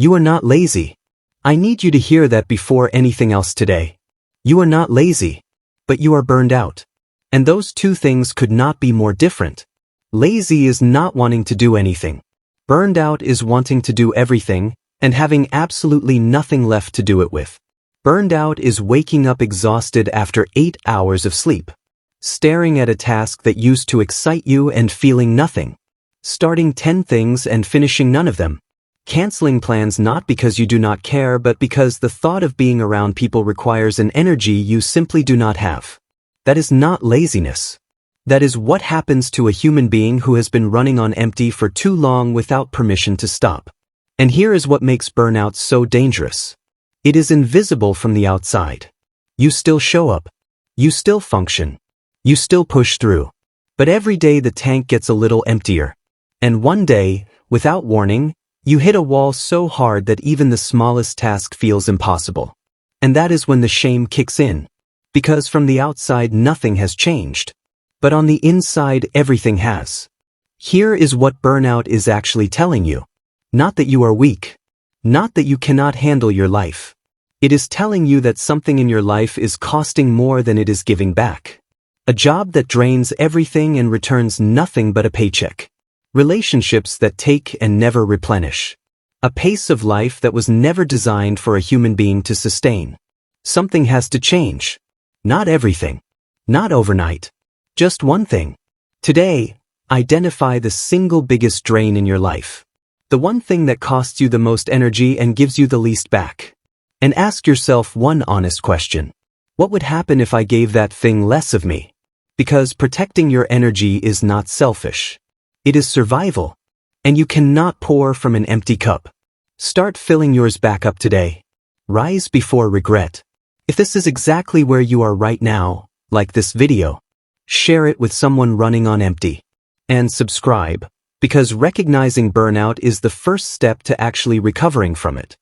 You are not lazy. I need you to hear that before anything else today. You are not lazy, but you are burned out. And those two things could not be more different. Lazy is not wanting to do anything. Burned out is wanting to do everything and having absolutely nothing left to do it with. Burned out is waking up exhausted after 8 hours of sleep, staring at a task that used to excite you and feeling nothing, starting 10 things and finishing none of them, canceling plans not because you do not care but because the thought of being around people requires an energy you simply do not have. That is not laziness. That is what happens to a human being who has been running on empty for too long without permission to stop. And here is what makes burnout so dangerous. It is invisible from the outside. You still show up. You still function. You still push through. But every day the tank gets a little emptier. And one day, without warning, you hit a wall so hard that even the smallest task feels impossible. And that is when the shame kicks in. Because from the outside nothing has changed. But on the inside everything has. Here is what burnout is actually telling you. Not that you are weak. Not that you cannot handle your life. It is telling you that something in your life is costing more than it is giving back. A job that drains everything and returns nothing but a paycheck. Relationships that take and never replenish. A pace of life that was never designed for a human being to sustain. Something has to change. Not everything. Not overnight. Just one thing. Today, identify the single biggest drain in your life. The one thing that costs you the most energy and gives you the least back. And ask yourself one honest question. What would happen if I gave that thing less of me? Because protecting your energy is not selfish. It is survival. And you cannot pour from an empty cup. Start filling yours back up today. Rise before regret. If this is exactly where you are right now, like this video, share it with someone running on empty. And subscribe. Because recognizing burnout is the first step to actually recovering from it.